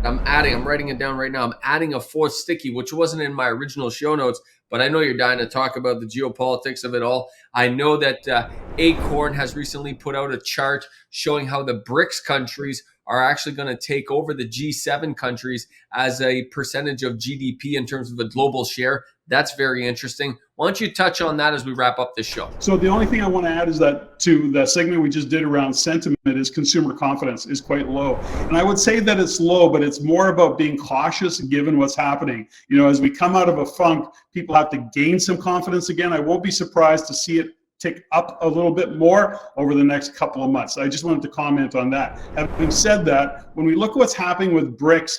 I'm writing it down right now. I'm adding a fourth sticky, which wasn't in my original show notes, but I know you're dying to talk about the geopolitics of it all. I know that Acorn has recently put out a chart showing how the BRICS countries are actually going to take over the G7 countries as a percentage of GDP in terms of a global share. That's very interesting. Why don't you touch on that as we wrap up this show? So the only thing I want to add is that to the segment we just did around sentiment is consumer confidence is quite low. And I would say that it's low, but it's more about being cautious given what's happening. As we come out of a funk, people have to gain some confidence again. I won't be surprised to see it tick up a little bit more over the next couple of months. I just wanted to comment on that. Having said that, when we look at what's happening with BRICS,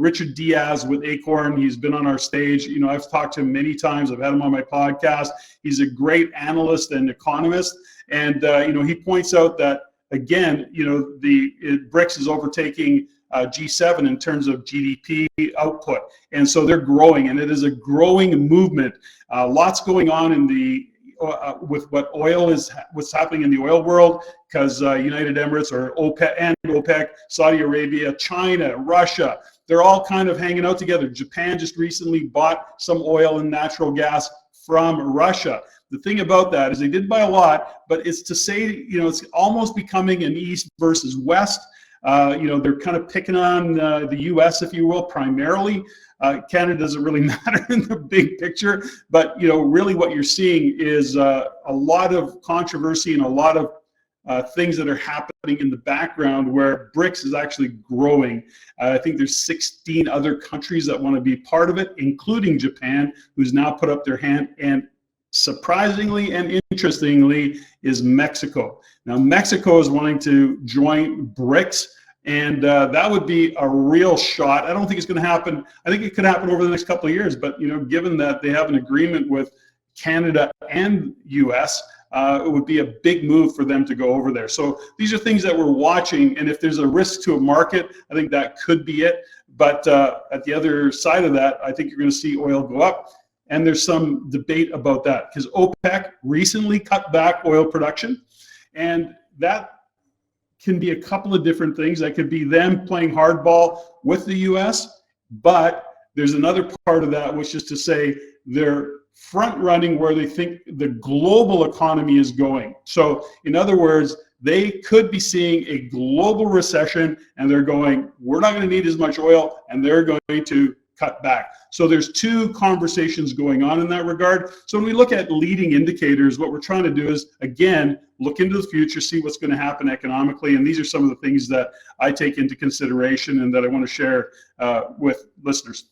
Richard Diaz with Acorn, he's been on our stage. I've talked to him many times. I've had him on my podcast. He's a great analyst and economist. And, he points out that, again, BRICS is overtaking G7 in terms of GDP output. And so they're growing, and it is a growing movement. Lots going on in with what what's happening in the oil world, because United Emirates or OPEC, Saudi Arabia, China, Russia, they're all kind of hanging out together. Japan just recently bought some oil and natural gas from Russia. The thing about that is they did buy a lot, but it's to say, it's almost becoming an East versus West. They're kind of picking on the U.S., if you will, primarily. Canada doesn't really matter in the big picture, but really what you're seeing is a lot of controversy and a lot of things that are happening in the background where BRICS is actually growing. I think there's 16 other countries that want to be part of it, including Japan, who's now put up their hand, and surprisingly and interestingly is Mexico. Now, Mexico is wanting to join BRICS, and that would be a real shot. I don't think it's going to happen. I think it could happen over the next couple of years, but given that they have an agreement with Canada and US, it would be a big move for them to go over there. So these are things that we're watching, and if there's a risk to a market, I think that could be it. But at the other side of that, I think you're going to see oil go up. And there's some debate about that because OPEC recently cut back oil production, and that can be a couple of different things. That could be them playing hardball with the US, but there's another part of that, which is to say they're front running where they think the global economy is going. So in other words, they could be seeing a global recession, and they're going, we're not going to need as much oil, and they're going to cut back. So there's two conversations going on in that regard. So when we look at leading indicators, what we're trying to do is, again, look into the future, see what's going to happen economically. And these are some of the things that I take into consideration and that I want to share with listeners.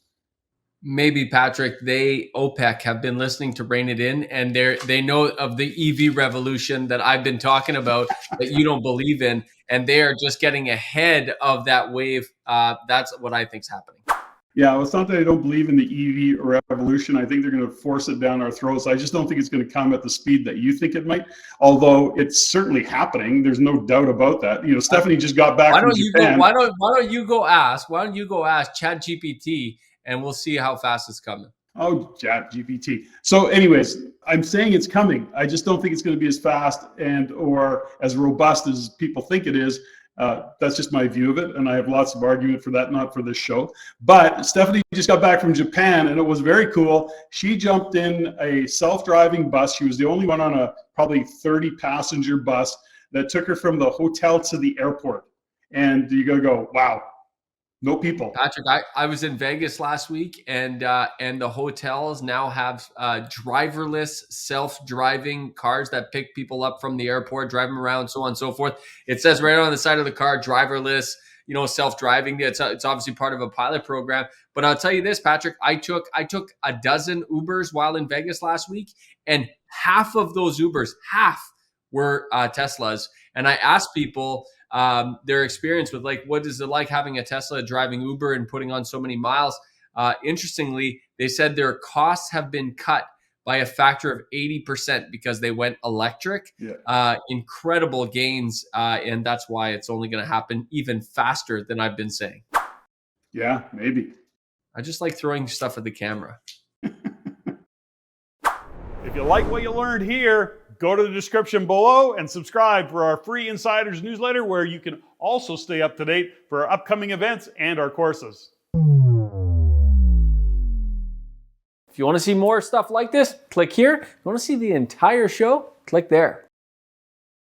Maybe, Patrick, OPEC have been listening to Rein It In, and they know of the EV revolution that I've been talking about that you don't believe in, and they are just getting ahead of that wave. That's what I think is happening. Yeah, well, it's not that I don't believe in the EV revolution. I think they're going to force it down our throats. I just don't think it's going to come at the speed that you think it might, although it's certainly happening. There's no doubt about that. Stephanie just got back from Japan. Why don't you go ask ChatGPT, and we'll see how fast it's coming. Oh, ChatGPT. So anyways, I'm saying it's coming. I just don't think it's going to be as fast or as robust as people think it is. That's just my view of it, and I have lots of argument for that, not for this show. But Stephanie just got back from Japan, and it was very cool. She jumped in a self-driving bus. She was the only one on a probably 30-passenger bus that took her from the hotel to the airport. And you got to go, wow, no people. Patrick, I was in Vegas last week, and the hotels now have driverless, self-driving cars that pick people up from the airport, drive them around, so on and so forth. It says right on the side of the car, driverless, self-driving. It's obviously part of a pilot program. But I'll tell you this, Patrick, I took a dozen Ubers while in Vegas last week, and half of those Ubers, were Teslas. And I asked people their experience with, like, what is it like having a Tesla, driving Uber and putting on so many miles? Interestingly, they said their costs have been cut by a factor of 80% because they went electric. Yeah. Incredible gains. And that's why it's only going to happen even faster than I've been saying. Yeah, maybe. I just like throwing stuff at the camera. If you like what you learned here, go to the description below and subscribe for our free Insiders newsletter, where you can also stay up to date for our upcoming events and our courses. If you want to see more stuff like this, click here. If you want to see the entire show, click there.